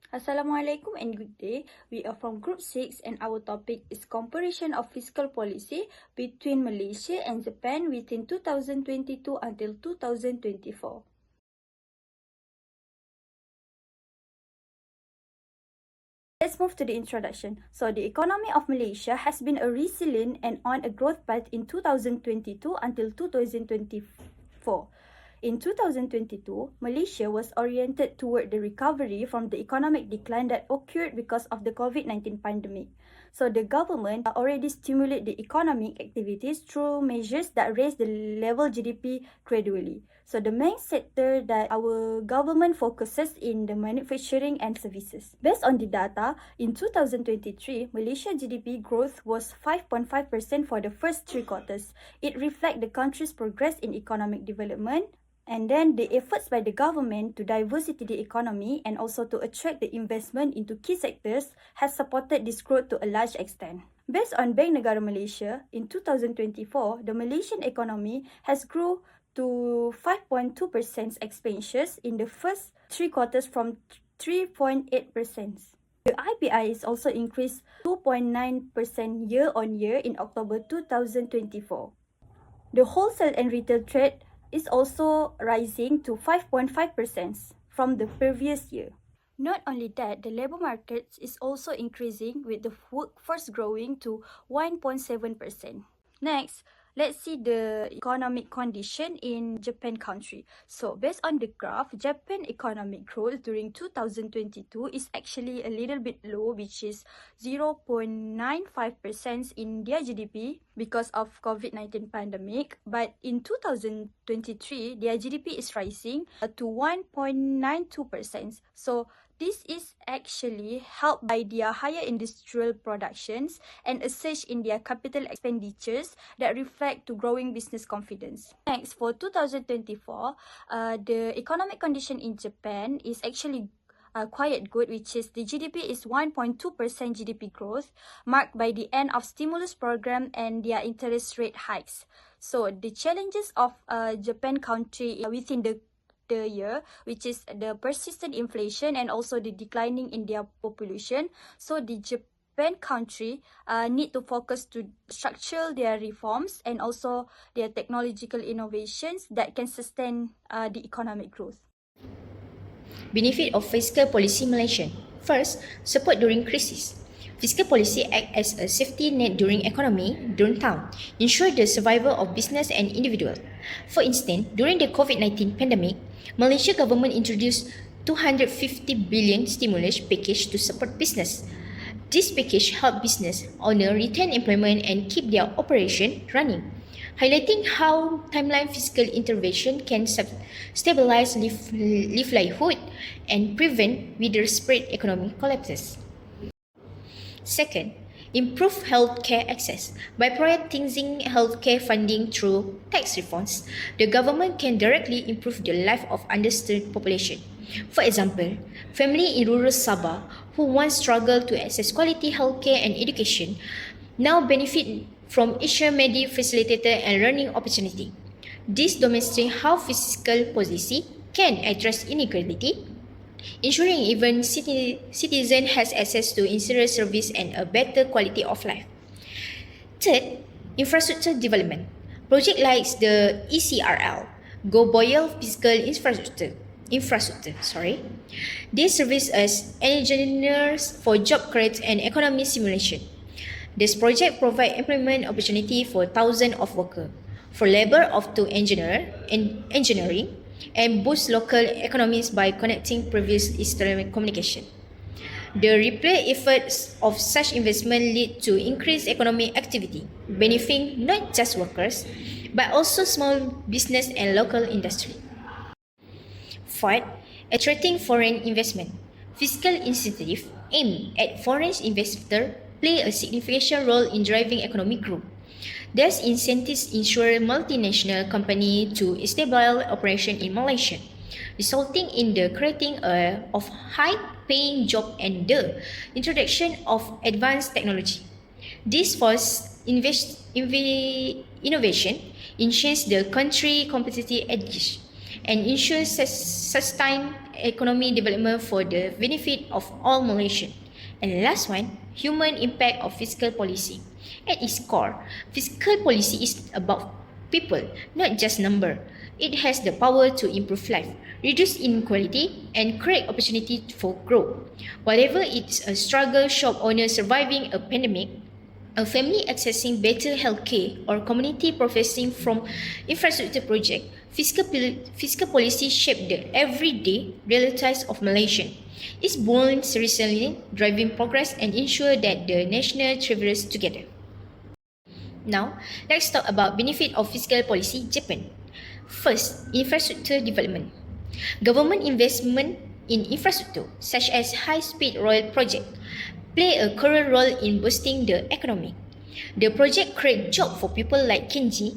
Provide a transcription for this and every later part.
Assalamualaikum and good day. We are from Group 6 and our topic is comparison of fiscal policy between Malaysia and Japan within 2022 until 2024. Let's move to the introduction. So, the economy of Malaysia has been a resilient and on a growth path in 2022 until 2024. In 2022, Malaysia was oriented toward the recovery from the economic decline that occurred because of the COVID-19 pandemic. So the government already stimulated the economic activities through measures that raise the level GDP gradually. So the main sector that our government focuses in the manufacturing and services. Based on the data, in 2023, Malaysia GDP growth was 5.5% for the first 3 quarters. It reflects the country's progress in economic development, and then the efforts by the government to diversify the economy and also to attract the investment into key sectors has supported this growth to a large extent. Based on Bank Negara Malaysia, in 2024, the Malaysian economy has grew to 5.2% expansion in the first 3 quarters from 3.8%. The IPI is also increased 2.9% year-on-year in October 2024. The wholesale and retail trade is also rising to 5.5% from the previous year. Not only that, the labor market is also increasing with the workforce growing to 1.7%. Next, let's see the economic condition in Japan country. So based on the graph, Japan economic growth during 2022 is actually a little bit low, which is 0.95% in their GDP because of COVID-19 pandemic. But in 2023, their GDP is rising to 1.92%. So this is actually helped by their higher industrial productions and a surge in their capital expenditures that reflect to growing business confidence. Next, for 2024, the economic condition in Japan is actually quite good, which is the GDP is 1.2% GDP growth, marked by the end of stimulus program and their interest rate hikes. So the challenges of Japan country within the year, which is the persistent inflation and also the declining in their population. So the Japan country need to focus to structure their reforms and also their technological innovations that can sustain the economic growth. Benefit of fiscal policy Malaysia. First, support during crisis. Fiscal policy act as a safety net during economy downturn, ensure the survival of business and individual. For instance, during the COVID-19 pandemic, Malaysia government introduced 250 billion stimulus package to support business. This package helped business owner retain employment and keep their operation running, highlighting how timeline fiscal intervention can stabilize livelihood and prevent widespread economic collapses. Second, improve healthcare access. By prioritizing healthcare funding through tax reforms, the government can directly improve the life of underserved population. For example, families in rural Sabah who once struggled to access quality healthcare and education now benefit from Asia Medi facilitator and learning opportunity. This demonstrates how fiscal policy can address inequality, ensuring even citizen has access to insurance service and a better quality of life. Third, infrastructure development. Project like the ECRL, Go Boyle Fiscal Infrastructure. They serve as engineers for job creation and economic simulation. This project provides employment opportunity for thousands of workers, for labor of to engineering, and boost local economies by connecting previous Islamic communication. The repeated efforts of such investment lead to increased economic activity, benefiting not just workers, but also small business and local industry. Fourth, attracting foreign investment. Fiscal incentives aimed at foreign investors play a significant role in driving economic growth. These incentives ensure multinational companies to establish operations in Malaysia, resulting in the creating of high-paying jobs and the introduction of advanced technology. This fosters innovation, enhances the country's competitive edge, and ensures sustained economy development for the benefit of all Malaysians. And last one, human impact of fiscal policy. At its core, fiscal policy is about people, not just number. It has the power to improve life, reduce inequality, and create opportunity for growth. Whatever it's a struggle shop owner surviving a pandemic, a family accessing better healthcare, or community profiting from infrastructure project, fiscal policy shape the everyday realities of Malaysian. It's born seriously, driving progress and ensure that the national travels together. Now, let's talk about benefit of fiscal policy Japan. First, infrastructure development. Government investment in infrastructure, such as high-speed rail project, play a current role in boosting the economy. The project create job for people like Kenji,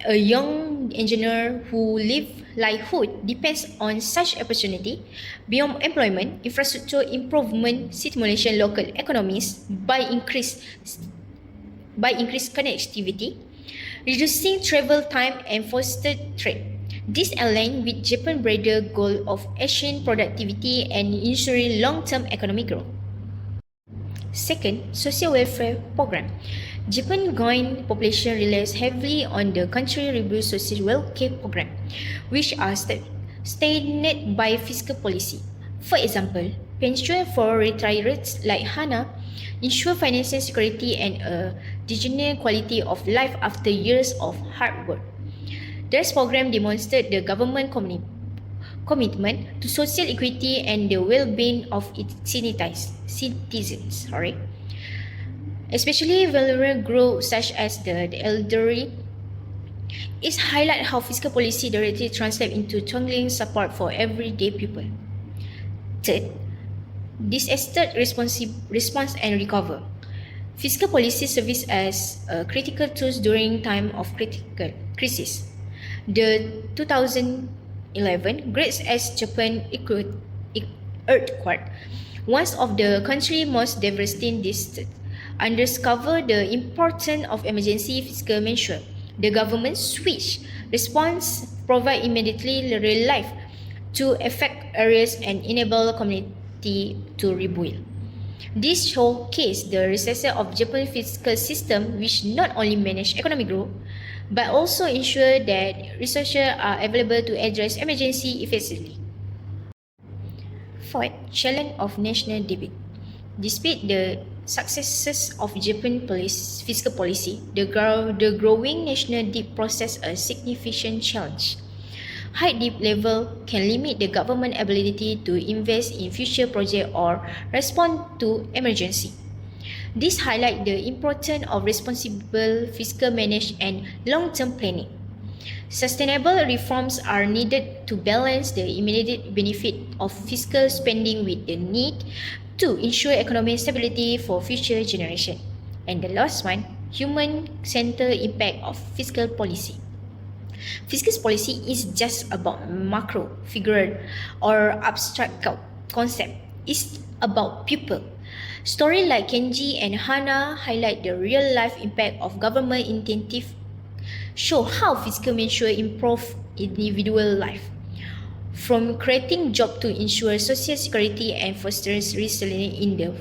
a young engineer who live livelihood depends on such opportunity. Beyond employment, infrastructure improvement stimulation local economies by increased connectivity, reducing travel time and foster trade. This aligns with Japan's broader goal of Asian productivity and ensuring long-term economic growth. Second, social welfare program. Japan's growing population relies heavily on the country rebuild social welfare program, which are stated by fiscal policy. For example, pension for retirees like Hana ensure financial security and a decent quality of life after years of hard work. This program demonstrates the government commitment to social equity and the well-being of its citizens. Especially vulnerable groups such as the elderly. It highlights how fiscal policy directly translates into strengthening support for everyday people. Third, disaster response and recover. Fiscal policy serves as a critical tool during time of critical crisis. The 2011 Great Japan earthquake, one of the country's most devastating disasters, underscored the importance of emergency fiscal measures. The government switch response provide immediately relief to affect areas and enable community to rebuild. This showcased the resources of Japan's fiscal system, which not only manage economic growth, but also ensure that resources are available to address emergency effectively. Fourth, challenge of national debt. Despite the successes of Japan's fiscal policy, the growing national debt poses a significant challenge. High debt level can limit the government's ability to invest in future projects or respond to emergency. This highlights the importance of responsible fiscal management and long-term planning. Sustainable reforms are needed to balance the immediate benefit of fiscal spending with the need to ensure economic stability for future generations. And the last one, human-centered impact of fiscal policy. Fiscal policy is just about macro, figure, or abstract concept. It's about people. Stories like Kenji and Hana highlight the real-life impact of government incentive, show how fiscal measures improve individual life. From creating jobs to ensure social security and fostering resilience in the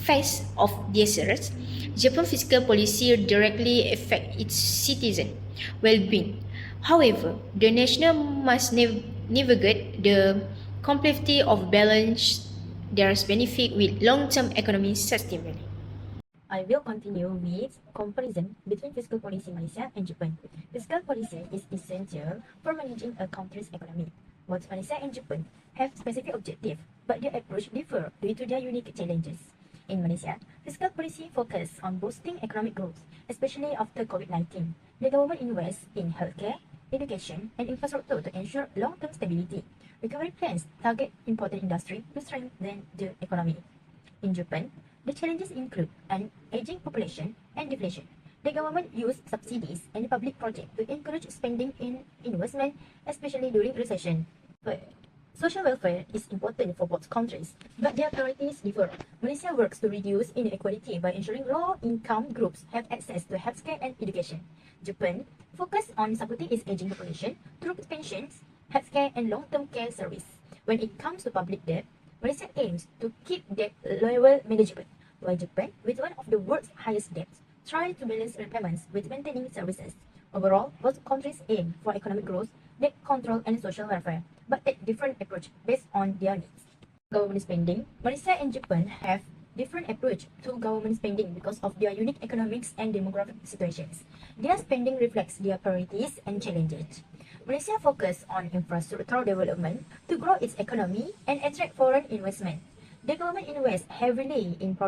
face of disasters, Japan's fiscal policy directly affects its citizens' well-being. However, the nation must navigate the complexity of balance their benefit with long-term economic sustainability. I will continue with comparison between fiscal policy in Malaysia and Japan. Fiscal policy is essential for managing a country's economy. Both Malaysia and Japan have specific objectives, but their approach differ due to their unique challenges. In Malaysia, fiscal policy focuses on boosting economic growth, especially after COVID-19. The government invests in healthcare, education, and infrastructure to ensure long-term stability. Recovery plans target important industry to strengthen the economy. In Japan, the challenges include an aging population and deflation. The government used subsidies and public projects to encourage spending in investment, especially during recession. But social welfare is important for both countries, but their priorities differ. Malaysia works to reduce inequality by ensuring low-income groups have access to healthcare and education. Japan focuses on supporting its aging population through pensions, healthcare, and long-term care service. When it comes to public debt, Malaysia aims to keep debt level manageable, while Japan, with one of the world's highest debts, tries to balance repayments with maintaining services. Overall, both countries aim for economic growth, debt control, and social welfare, but take different approach based on their needs. Government spending, Malaysia and Japan have different approach to government spending because of their unique economics and demographic situations. Their spending reflects their priorities and challenges. Malaysia focus on infrastructural development to grow its economy and attract foreign investment. The government invests heavily in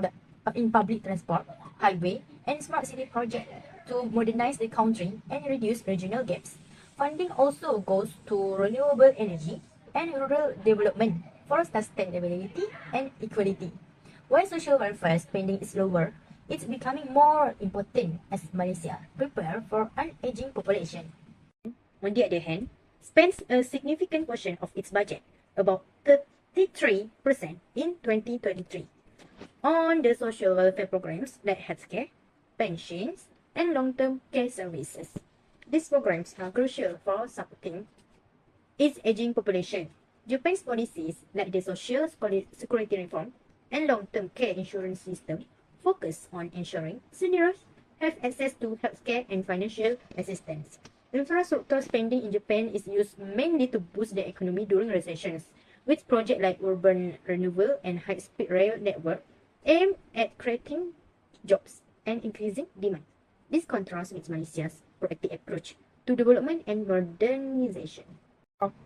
public transport, highway, and smart city projects to modernize the country and reduce regional gaps. Funding also goes to renewable energy and rural development for sustainability and equality. While social welfare spending is lower, it's becoming more important as Malaysia prepare for an aging population. On the other hand, spends a significant portion of its budget, about 33% in 2023, on the social welfare programs like healthcare, pensions, and long-term care services. These programs are crucial for supporting its aging population. Japan's policies like the social security reform and long-term care insurance system focus on ensuring seniors have access to healthcare and financial assistance. Infrastructure spending in Japan is used mainly to boost the economy during recessions, with projects like urban renewal and high-speed rail network aimed at creating jobs and increasing demand. This contrasts with Malaysia's proactive approach to development and modernization.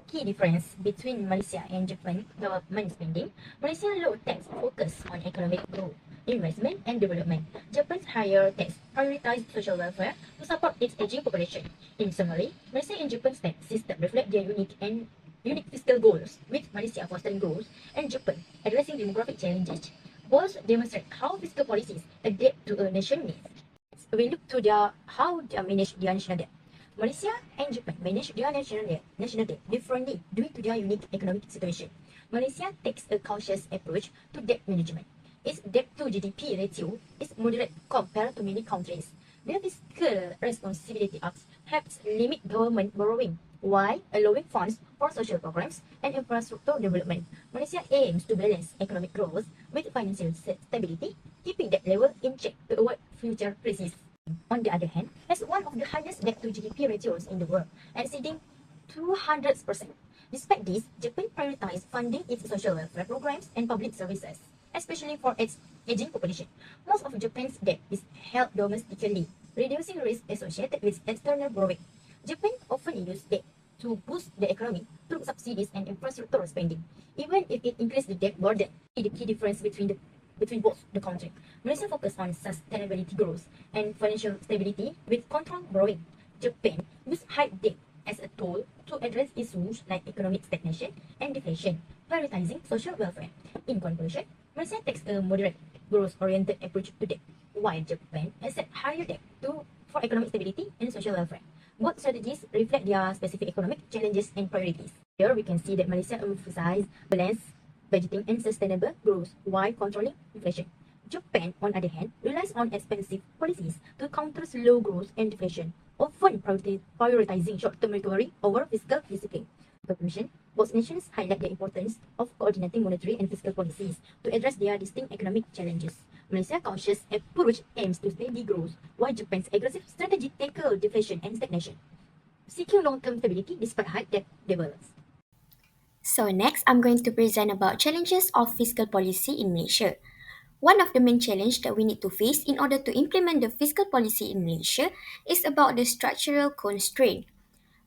Key difference between Malaysia and Japan government spending, Malaysia's low tax focus on economic growth, investment and development. Japan's higher tax prioritize social welfare to support its aging population. In summary, Malaysia and Japan's tax system reflect their unique fiscal goals, with Malaysia fostering growth and Japan addressing demographic challenges. Both demonstrate how fiscal policies adapt to a nation's needs. We look to how they manage their national debt. Malaysia and Japan manage their national debt differently due to their unique economic situation. Malaysia takes a cautious approach to debt management. Its debt to GDP ratio is moderate compared to many countries. The Fiscal Responsibility Act helps limit government borrowing while allowing funds for social programs and infrastructure development. Malaysia aims to balance economic growth with financial stability, keeping debt level in check to avoid future crises. On the other hand, has one of the highest debt to GDP ratios in the world, exceeding 200%. Despite this, Japan prioritizes funding its social welfare programs and public services, especially for its aging population. Most of Japan's debt is held domestically, reducing risk associated with external borrowing. Japan often uses debt to boost the economy through subsidies and infrastructure spending, even if it increases the debt burden. The key difference between both the countries. Malaysia focus on sustainability growth and financial stability with controlled borrowing. Japan use high debt as a tool to address issues like economic stagnation and deflation, prioritizing social welfare. In conclusion, Malaysia takes a moderate, growth-oriented approach to debt, while Japan accepts higher debt for economic stability and social welfare. Both strategies reflect their specific economic challenges and priorities. Here we can see that Malaysia emphasizes balance budgeting and sustainable growth while controlling inflation. Japan, on the other hand, relies on expensive policies to counter slow growth and deflation, often prioritizing short-term recovery over fiscal discipline. In conclusion, both nations highlight the importance of coordinating monetary and fiscal policies to address their distinct economic challenges. Malaysia's cautious approach aims to steady growth, while Japan's aggressive strategy tackles deflation and stagnation, seeking long-term stability despite high debt levels. So next, I'm going to present about challenges of fiscal policy in Malaysia. One of the main challenges that we need to face in order to implement the fiscal policy in Malaysia is about the structural constraint.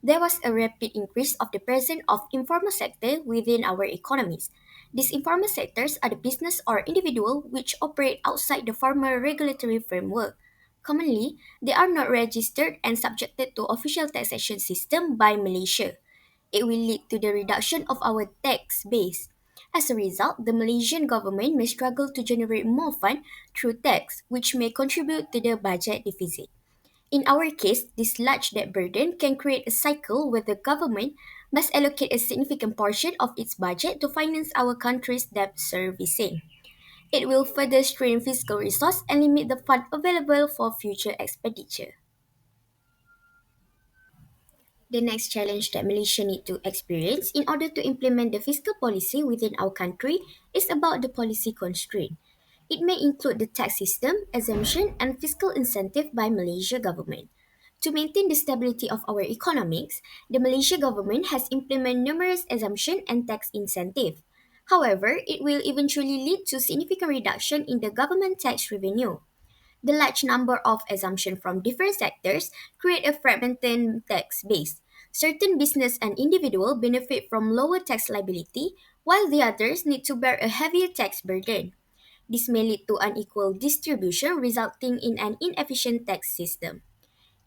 There was a rapid increase of the presence of informal sector within our economies. These informal sectors are the business or individual which operate outside the formal regulatory framework. Commonly, they are not registered and subjected to official taxation system by Malaysia. It will lead to the reduction of our tax base. As a result, the Malaysian government may struggle to generate more funds through tax, which may contribute to the budget deficit. In our case, this large debt burden can create a cycle where the government must allocate a significant portion of its budget to finance our country's debt servicing. It will further strain fiscal resource and limit the fund available for future expenditure. The next challenge that Malaysia need to experience in order to implement the fiscal policy within our country is about the policy constraint. It may include the tax system, exemption, and fiscal incentive by Malaysia government. To maintain the stability of our economics, the Malaysia government has implemented numerous exemption and tax incentive. However, it will eventually lead to significant reduction in the government tax revenue. The large number of exemptions from different sectors create a fragmented tax base. Certain business and individual benefit from lower tax liability, while the others need to bear a heavier tax burden. This may lead to unequal distribution, resulting in an inefficient tax system.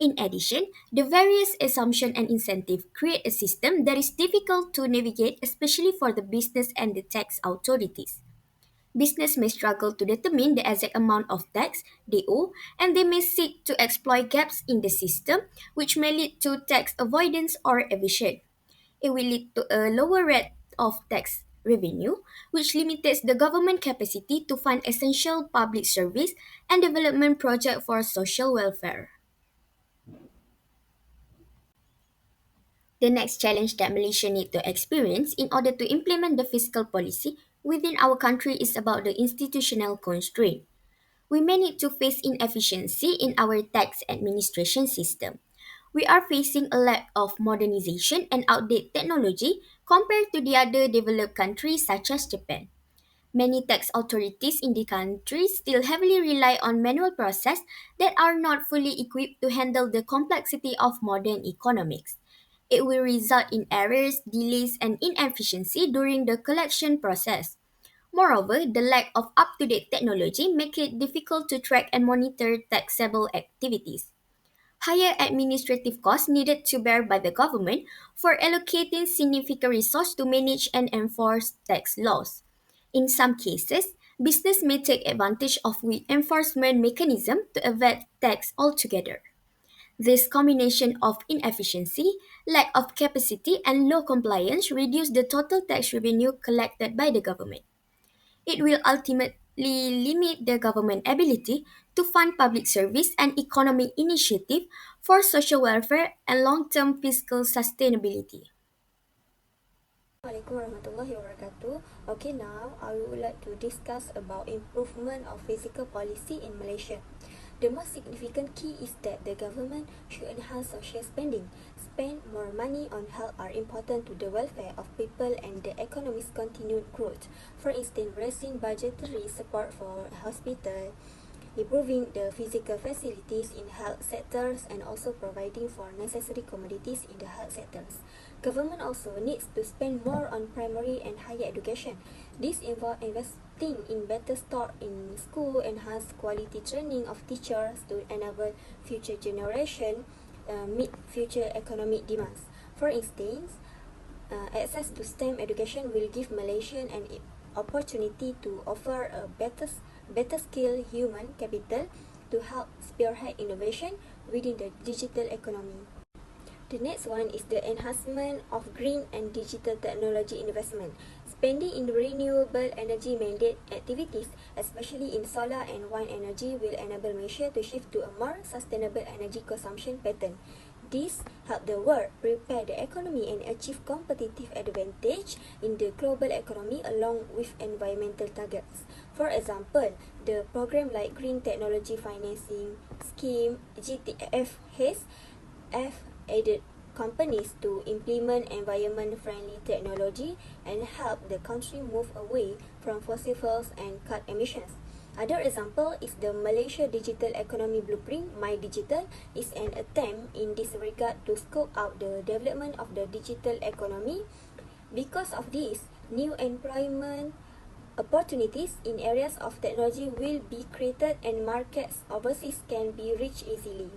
In addition, the various assumptions and incentives create a system that is difficult to navigate, especially for the business and the tax authorities. Business may struggle to determine the exact amount of tax they owe, and they may seek to exploit gaps in the system, which may lead to tax avoidance or evasion. It will lead to a lower rate of tax revenue, which limits the government capacity to fund essential public service and development projects for social welfare. The next challenge that Malaysia need to experience in order to implement the fiscal policy within our country is about the institutional constraint. We may need to face inefficiency in our tax administration system. We are facing a lack of modernization and outdated technology compared to the other developed countries such as Japan. Many tax authorities in the country still heavily rely on manual processes that are not fully equipped to handle the complexity of modern economics. It will result in errors, delays, and inefficiency during the collection process. Moreover, the lack of up-to-date technology make it difficult to track and monitor taxable activities. Higher administrative costs needed to bear by the government for allocating significant resources to manage and enforce tax laws. In some cases, business may take advantage of weak enforcement mechanism to evade tax altogether. This combination of inefficiency, lack of capacity, and low compliance reduce the total tax revenue collected by the government. It will ultimately limit the government ability to fund public service and economic initiative for social welfare and long-term fiscal sustainability. Assalamualaikum warahmatullahi wabarakatuh. Okay, now I would like to discuss about improvement of fiscal policy in Malaysia. The most significant key is that the government should enhance social spending. Spend more money on health are important to the welfare of people and the economy's continued growth. For instance, raising budgetary support for hospital, improving the physical facilities in health sectors, and also providing for necessary commodities in the health sectors. Government also needs to spend more on primary and higher education. This involves investing in better start in school, enhance quality training of teachers to enable future generation meet future economic demands. For instance, access to STEM education will give Malaysian an opportunity to offer a better skilled human capital to help spearhead innovation within the digital economy. The next one is the enhancement of green and digital technology investment. Spending in renewable energy mandate activities, especially in solar and wind energy, will enable Malaysia to shift to a more sustainable energy consumption pattern. This help the world prepare the economy and achieve competitive advantage in the global economy along with environmental targets. For example, the program like Green Technology Financing Scheme (GTF) have aided companies to implement environment-friendly technology and help the country move away from fossil fuels and cut emissions. Other example is the Malaysia Digital Economy Blueprint, My Digital, is an attempt in this regard to scope out the development of the digital economy. Because of this, new employment opportunities in areas of technology will be created and markets overseas can be reached easily.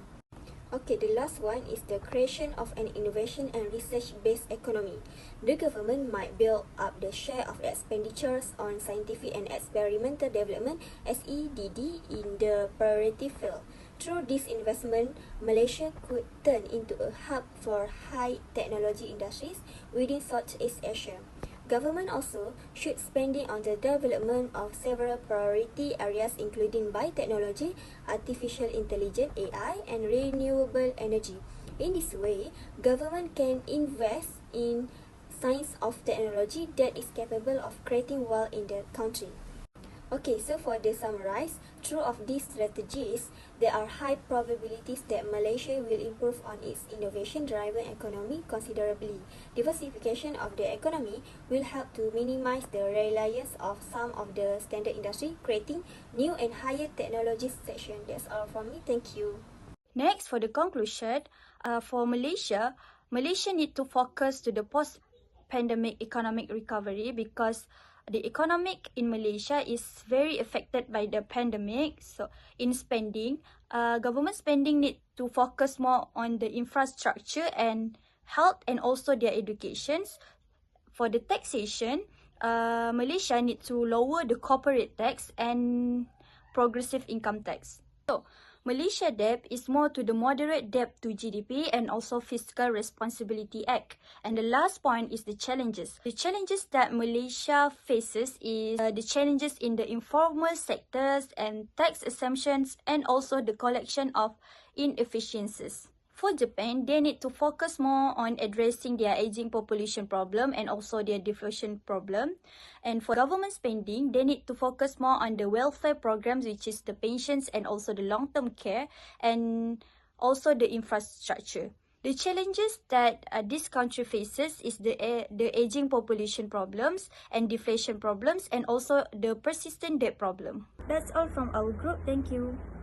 Okay, the last one is the creation of an innovation and research-based economy. The government might build up the share of expenditures on scientific and experimental development (SEDD) in the priority field. Through this investment, Malaysia could turn into a hub for high technology industries within Southeast Asia. Government also should spending on the development of several priority areas including biotechnology, artificial intelligence (AI), and renewable energy. In this way, government can invest in science of technology that is capable of creating wealth in the country. Okay, so for the summarize, through of these strategies, there are high probabilities that Malaysia will improve on its innovation-driven economy considerably. Diversification of the economy will help to minimize the reliance of some of the standard industry, creating new and higher technology section. That's all from me. Thank you. Next, for the conclusion, for Malaysia, Malaysia need to focus to the post-pandemic economic recovery because the economic in Malaysia is very affected by the pandemic. So, in spending, government spending need to focus more on the infrastructure and health and also their educations. For the taxation, Malaysia need to lower the corporate tax and progressive income tax. So, Malaysia debt is more to the moderate debt to GDP and also Fiscal Responsibility Act. And the last point is the challenges. The challenges that Malaysia faces is the challenges in the informal sectors and tax exemptions and also the collection of inefficiencies. For Japan, they need to focus more on addressing their aging population problem and also their deflation problem. And for government spending, they need to focus more on the welfare programs, which is the pensions and also the long-term care and also the infrastructure. The challenges that this country faces is the aging population problems and deflation problems and also the persistent debt problem. That's all from our group. Thank you.